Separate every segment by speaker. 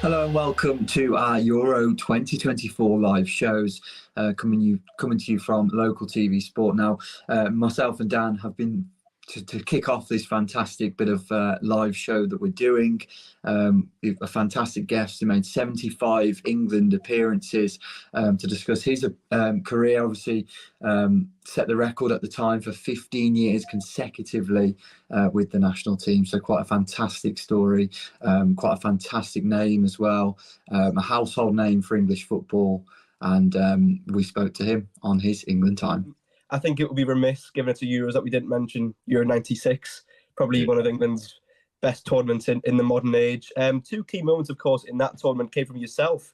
Speaker 1: Hello and welcome to our Euro 2024 live shows, coming to you from local TV Sport. Now, myself and Dan have been to kick off this fantastic bit of live show that we're doing. A fantastic guest who made 75 England appearances to discuss his career. Obviously, set the record at the time for 15 years consecutively with the national team. So quite a fantastic story, quite a fantastic name as well, a household name for English football. And we spoke to him on his England time.
Speaker 2: I think it would be remiss, given it's a Euros, that we didn't mention Euro 96, probably one of England's best tournaments in the modern age. Two key moments, of course, in that tournament came from yourself.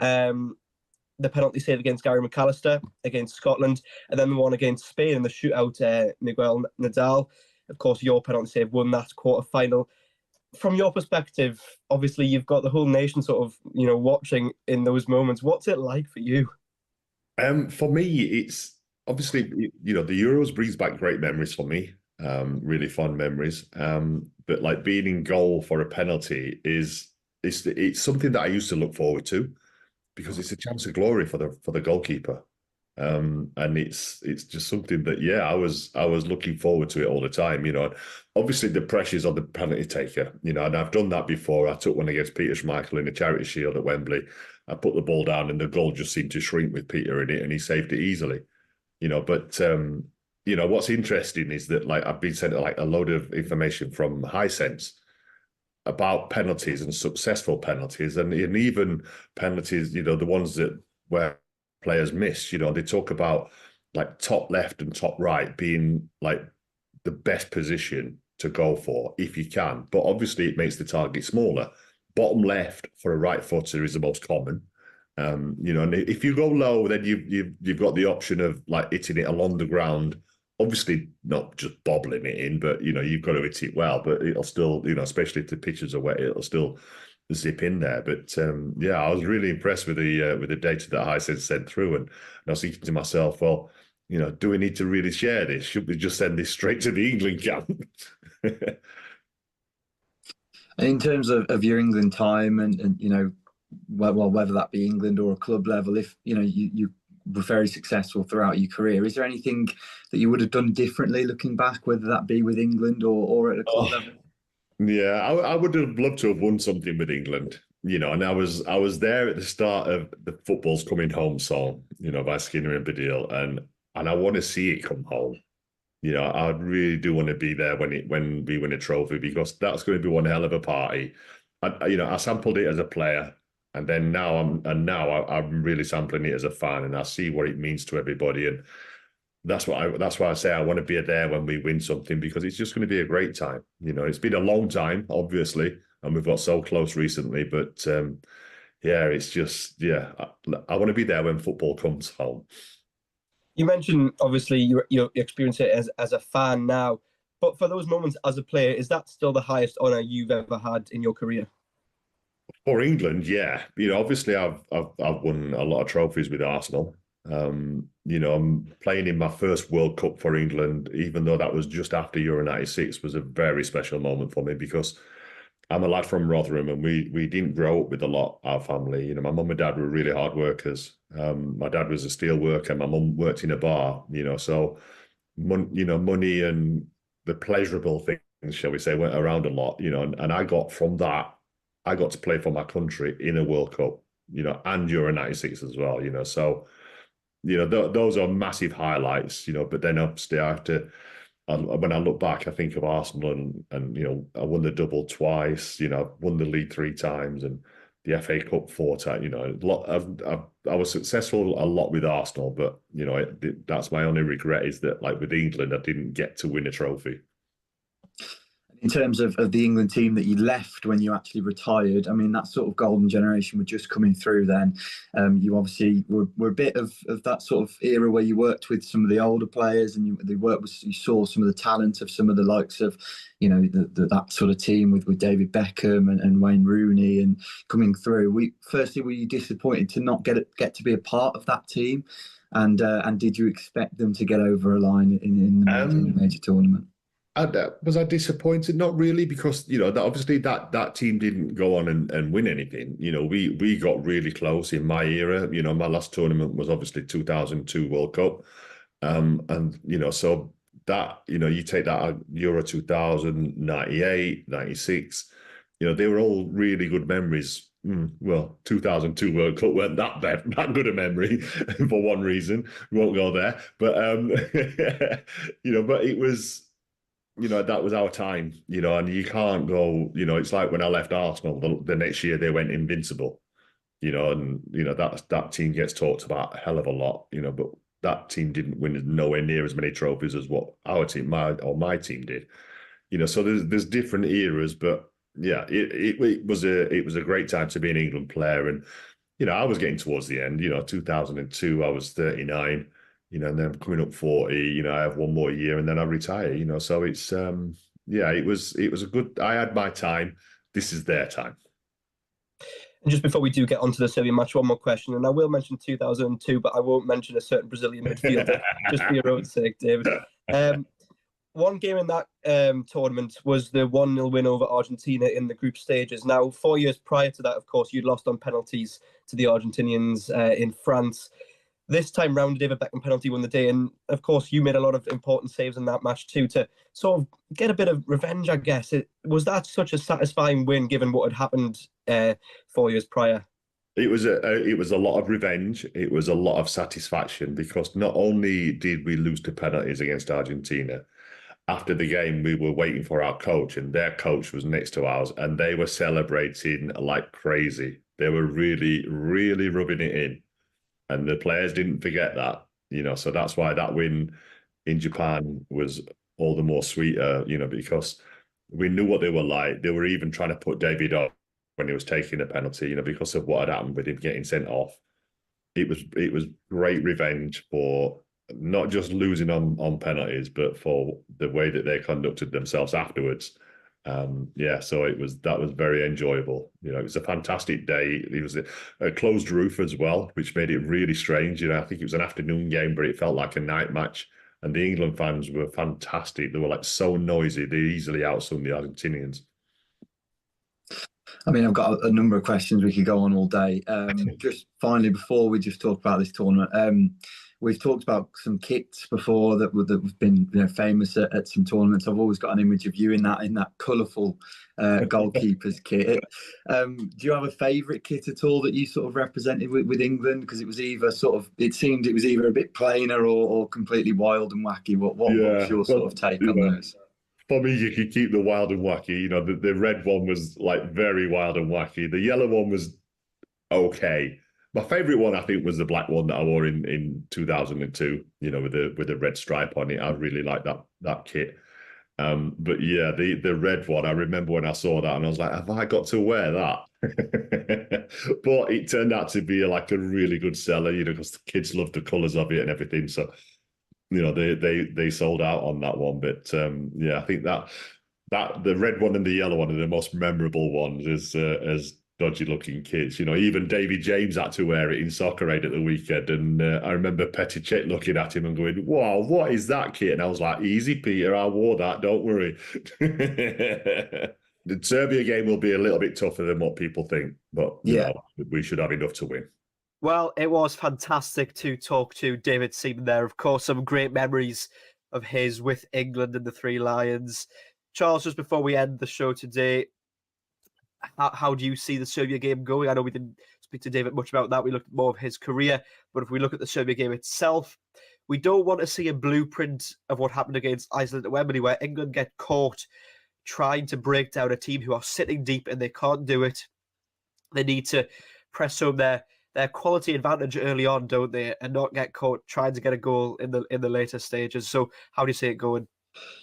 Speaker 2: The penalty save against Gary McAllister against Scotland, and then the one against Spain in the shootout, Miguel Nadal. Of course, your penalty save won that quarter-final. From your perspective, obviously, you've got the whole nation sort of, watching in those moments. What's it like for you?
Speaker 3: For me, it's obviously, the Euros brings back great memories for me, really fun memories. But like being in goal for a penalty it's something that I used to look forward to because it's a chance of glory for the goalkeeper. And it's just something that, I was looking forward to it all the time, Obviously the pressure's on the penalty taker, and I've done that before. I took one against Peter Schmeichel in the Charity Shield at Wembley. I put the ball down and the goal just seemed to shrink with Peter in it and he saved it easily. But what's interesting is that I've been sent a load of information from Hisense about penalties and successful penalties and even penalties, the ones that where players miss, they talk about top left and top right being the best position to go for if you can. But obviously it makes the target smaller. Bottom left for a right footer is the most common. And if you go low, then you've got the option of hitting it along the ground. Obviously, not just bobbling it in, but you've got to hit it well. But it'll still, especially if the pitches are wet, it'll still zip in there. But I was really impressed with the data that Hisense sent through, and I was thinking to myself, well, do we need to really share this? Should we just send this straight to the England camp?
Speaker 1: In terms of your England time and well, whether that be England or a club level, if you were very successful throughout your career, is there anything that you would have done differently looking back, whether that be with England or at a club level?
Speaker 3: Yeah, I would have loved to have won something with England, and I was there at the start of the Football's Coming Home song, by Skinner and Baddiel, and I want to see it come home. I really do want to be there when we win a trophy, because that's going to be one hell of a party. I sampled it as a player. And then now I'm really sampling it as a fan, and I see what it means to everybody, and that's why I say I want to be there when we win something, because it's just going to be a great time. It's been a long time, obviously, and we've got so close recently, but it's just I want to be there when football comes home.
Speaker 2: You mentioned obviously you experience it as a fan now, but for those moments as a player, is that still the highest honour you've ever had in your career?
Speaker 3: For England, yeah. Obviously I've won a lot of trophies with Arsenal. I'm playing in my first World Cup for England, even though that was just after Euro 96, was a very special moment for me, because I'm a lad from Rotherham and we didn't grow up with a lot, our family. My mum and dad were really hard workers. My dad was a steel worker, my mum worked in a bar, so money and the pleasurable things, shall we say, went around a lot, and I got to play for my country in a World Cup, and Euro 96 as well, so, those are massive highlights, but then obviously when I look back, I think of Arsenal and I won the double twice, I won the league 3 times and the FA Cup 4 times, I was successful a lot with Arsenal, but, that's my only regret, is that with England, I didn't get to win a trophy.
Speaker 1: In terms of the England team that you left when you actually retired, I mean, that sort of golden generation were just coming through then. You obviously were a bit of that sort of era where you worked with some of the older players, and you saw some of the talent of some of the likes of, that sort of team with David Beckham and Wayne Rooney and coming through. Firstly, were you disappointed to not get to be a part of that team? And did you expect them to get over a line in the major tournament?
Speaker 3: Was I disappointed? Not really, because obviously that team didn't go on and win anything. We got really close in my era. My last tournament was obviously 2002 World Cup, and so that you take that out, Euro 2000, 98, 96. They were all really good memories. Well, 2002 World Cup weren't that bad, that good a memory for one reason. We won't go there, but but it was. That was our time, and you can't go, it's like when I left Arsenal, the next year they went invincible, and, that team gets talked about a hell of a lot, but that team didn't win nowhere near as many trophies as what our team, my team did, so there's different eras, but yeah, it was a great time to be an England player. And, I was getting towards the end, 2002, I was 39. And then coming up 40, I have one more year and then I retire, so it's, it was a good, I had my time. This is their time.
Speaker 2: And just before we do get onto the Serbia match, one more question, and I will mention 2002, but I won't mention a certain Brazilian midfielder, just for your own sake, David. One game in that tournament was the 1-0 win over Argentina in the group stages. Now, 4 years prior to that, of course, you'd lost on penalties to the Argentinians in France. This time round, David Beckham penalty won the day. And of course, you made a lot of important saves in that match too, to sort of get a bit of revenge, I guess. Was that such a satisfying win given what had happened 4 years prior?
Speaker 3: It was a lot of revenge. It was a lot of satisfaction, because not only did we lose to penalties against Argentina, after the game, we were waiting for our coach, and their coach was next to ours, and they were celebrating like crazy. They were really, really rubbing it in. And the players didn't forget that, so that's why that win in Japan was all the more sweeter, because we knew what they were like. They were even trying to put David off when he was taking a penalty, because of what had happened with him getting sent off. It was great revenge for not just losing on penalties, but for the way that they conducted themselves afterwards. So that was very enjoyable. It was a fantastic day. It was a closed roof as well, which made it really strange. I think it was an afternoon game, but it felt like a night match. And the England fans were fantastic. They were like so noisy. They easily outsung the Argentinians.
Speaker 1: I mean, I've got a number of questions. We could go on all day. Just finally, before we just talk about this tournament, we've talked about some kits before that have been famous at some tournaments. I've always got an image of you in that colourful goalkeeper's kit. Do you have a favourite kit at all that you sort of represented with England? Because it seemed it was either a bit plainer or completely wild and wacky. What's your sort of take on those?
Speaker 3: For me, you could keep the wild and wacky. The red one was like very wild and wacky. The yellow one was okay. My favourite one, I think, was the black one that I wore in 2002. With the red stripe on it. I really like that kit. But yeah, the red one. I remember when I saw that, and I was like, "Have I got to wear that?" But it turned out to be like a really good seller. Because the kids loved the colours of it and everything. So they sold out on that one. But I think that the red one and the yellow one are the most memorable ones as dodgy looking kits. Even David James had to wear it in Soccer Aid at the weekend. And I remember Petitchet looking at him and going, "Wow, what is that kit?" And I was like, "Easy, Peter, I wore that, don't worry." The Serbia game will be a little bit tougher than what people think, but we should have enough to win.
Speaker 4: Well, it was fantastic to talk to David Seaman there. Of course, some great memories of his with England and the Three Lions. Charles, just before we end the show today, how do you see the Serbia game going? I know we didn't speak to David much about that. We looked at more of his career. But if we look at the Serbia game itself, we don't want to see a blueprint of what happened against Iceland at Wembley, where England get caught trying to break down a team who are sitting deep and they can't do it. They need to press home their quality advantage early on, don't they? And not get caught trying to get a goal in the later stages. So how do you see it going?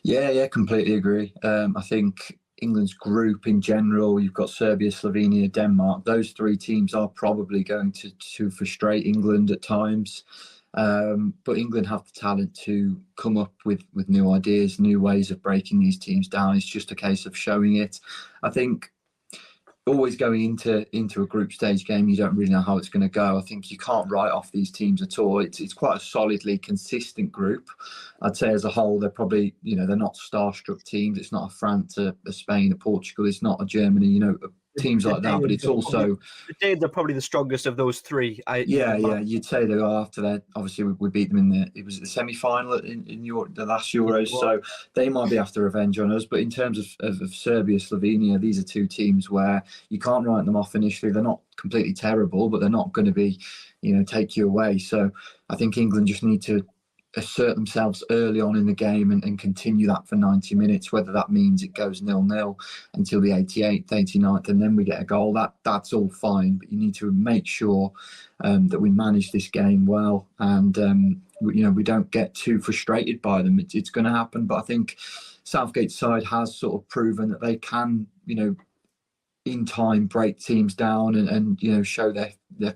Speaker 1: Yeah, completely agree. I think England's group in general, you've got Serbia, Slovenia, Denmark. Those three teams are probably going to frustrate England at times. But England have the talent to come up with new ideas, new ways of breaking these teams down. It's just a case of showing it. I think always going into a group stage game, you don't really know how it's going to go. I think you can't write off these teams at all. It's quite a solidly consistent group. I'd say as a whole, they're probably, they're not starstruck teams. It's not a France, a Spain, a Portugal. It's not a Germany, teams like that. But it's also
Speaker 4: the Danes are probably the strongest of those three.
Speaker 1: You'd say they are after that. Obviously, we beat them in it was the semi-final in the last Euros, so they might be after revenge on us. But in terms of Serbia, Slovenia, these are two teams where you can't write them off initially. They're not completely terrible, but they're not going to be, take you away. So I think England just need to assert themselves early on in the game and continue that for 90 minutes, whether that means it goes 0-0 until the 88th, 89th, and then we get a goal. That's all fine, but you need to make sure that we manage this game well, and we don't get too frustrated by them. It's going to happen, but I think Southgate's side has sort of proven that they can, in time break teams down and show their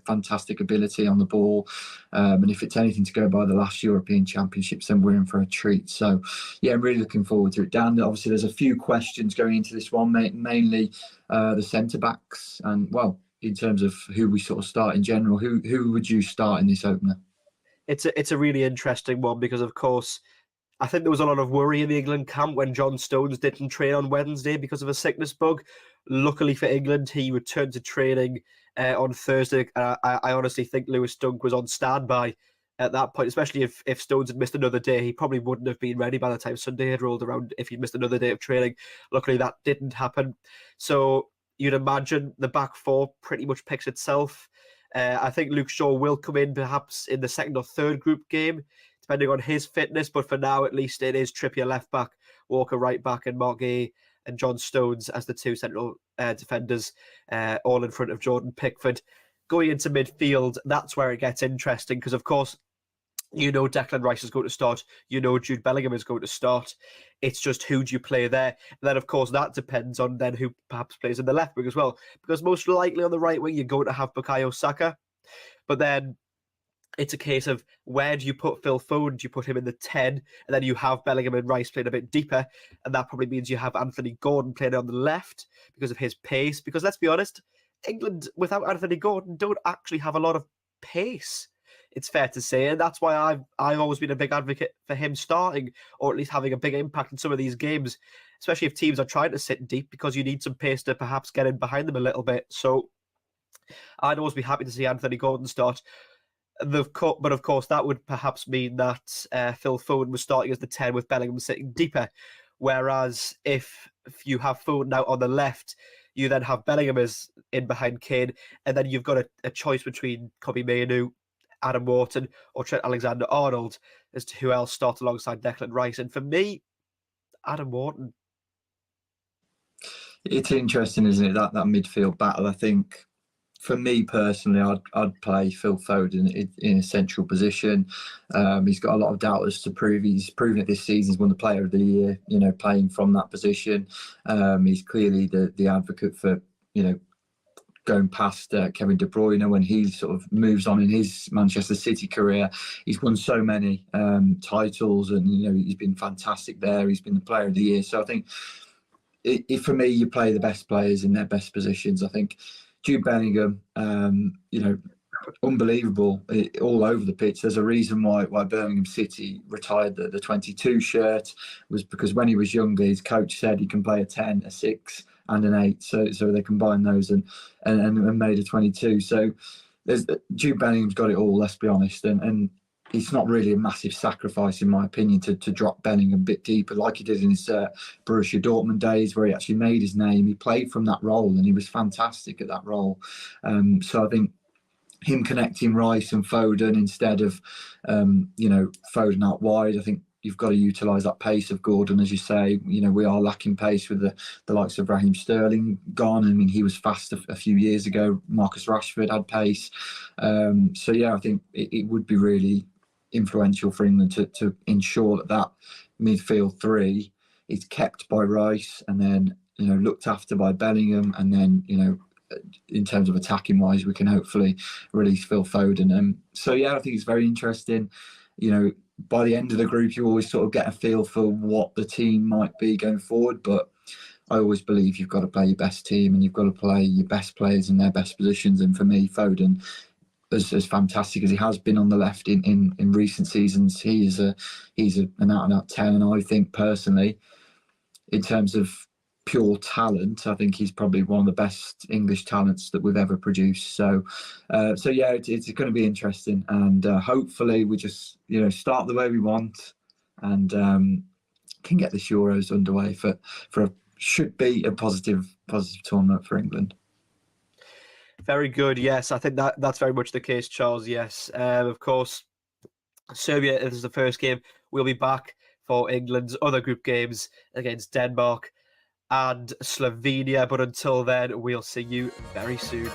Speaker 1: fantastic ability on the ball, and if it's anything to go by the last European Championships, then we're in for a treat. So I'm really looking forward to it. Dan, obviously there's a few questions going into this one, mainly the centre backs, and in terms of who we sort of start in general, who would you start in this opener?
Speaker 4: It's a really interesting one, because of course I think there was a lot of worry in the England camp when John Stones didn't train on Wednesday because of a sickness bug. Luckily for England, he returned to training on Thursday. I honestly think Lewis Dunk was on standby at that point, especially if Stones had missed another day. He probably wouldn't have been ready by the time Sunday had rolled around if he'd missed another day of training. Luckily, that didn't happen. So you'd imagine the back four pretty much picks itself. I think Luke Shaw will come in perhaps in the second or third group game, depending on his fitness. But for now, at least, it is Trippier left back, Walker right back, and Marguerite and John Stones as the two central defenders, all in front of Jordan Pickford. Going into midfield, that's where it gets interesting, because, of course, Declan Rice is going to start. Jude Bellingham is going to start. It's just who do you play there? And then, of course, that depends on then who perhaps plays in the left wing as well, because most likely on the right wing, you're going to have Bukayo Saka. But then it's a case of where do you put Phil Foden? Do you put him in the 10? And then you have Bellingham and Rice playing a bit deeper. And that probably means you have Anthony Gordon playing on the left because of his pace. Because let's be honest, England without Anthony Gordon don't actually have a lot of pace, it's fair to say. And that's why I've always been a big advocate for him starting, or at least having a big impact in some of these games, especially if teams are trying to sit deep, because you need some pace to perhaps get in behind them a little bit. So I'd always be happy to see Anthony Gordon start. But of course, that would perhaps mean that Phil Foden was starting as the 10 with Bellingham sitting deeper. Whereas if you have Foden out on the left, you then have Bellingham as in behind Kane, and then you've got a choice between Kobe Mainoo, Adam Wharton, or Trent Alexander-Arnold as to who else starts alongside Declan Rice. And for me, Adam Wharton.
Speaker 1: It's interesting, isn't it, that midfield battle? I think for me personally, I'd play Phil Foden in a central position. He's got a lot of doubters to prove. He's proven it this season. He's won the Player of the Year, playing from that position. He's clearly the advocate for, going past Kevin De Bruyne when he sort of moves on in his Manchester City career. He's won so many titles, and he's been fantastic there. He's been the Player of the Year. So I think for me, you play the best players in their best positions. I think Jude Bellingham, unbelievable all over the pitch. There's a reason why Birmingham City retired the 22 shirt, was because when he was younger, his coach said he can play a 10, a 6 and an 8. So they combined those and made a 22. So Jude Bellingham's got it all, let's be honest. And it's not really a massive sacrifice, in my opinion, to drop Bellingham a bit deeper, like he did in his Borussia Dortmund days, where he actually made his name. He played from that role, and he was fantastic at that role. So I think him connecting Rice and Foden instead of, Foden out wide, I think you've got to utilise that pace of Gordon, as you say. We are lacking pace with the likes of Raheem Sterling gone. I mean, he was fast a few years ago. Marcus Rashford had pace. I think it would be really influential for England to ensure that midfield three is kept by Rice, and then looked after by Bellingham, and then in terms of attacking wise, we can hopefully release Phil Foden. I think it's very interesting. By the end of the group, you always sort of get a feel for what the team might be going forward, but I always believe you've got to play your best team and you've got to play your best players in their best positions. And for me, Foden, as fantastic as he has been on the left in recent seasons, he's an out-and-out 10. And I think personally, in terms of pure talent, I think he's probably one of the best English talents that we've ever produced. So yeah, it's going to be interesting, and hopefully we just start the way we want, and can get this Euros underway for a should be a positive tournament for England.
Speaker 4: Very good. Yes, I think that's very much the case, Charles. Yes, of course, Serbia, this is the first game. We'll be back for England's other group games against Denmark and Slovenia. But until then, we'll see you very soon.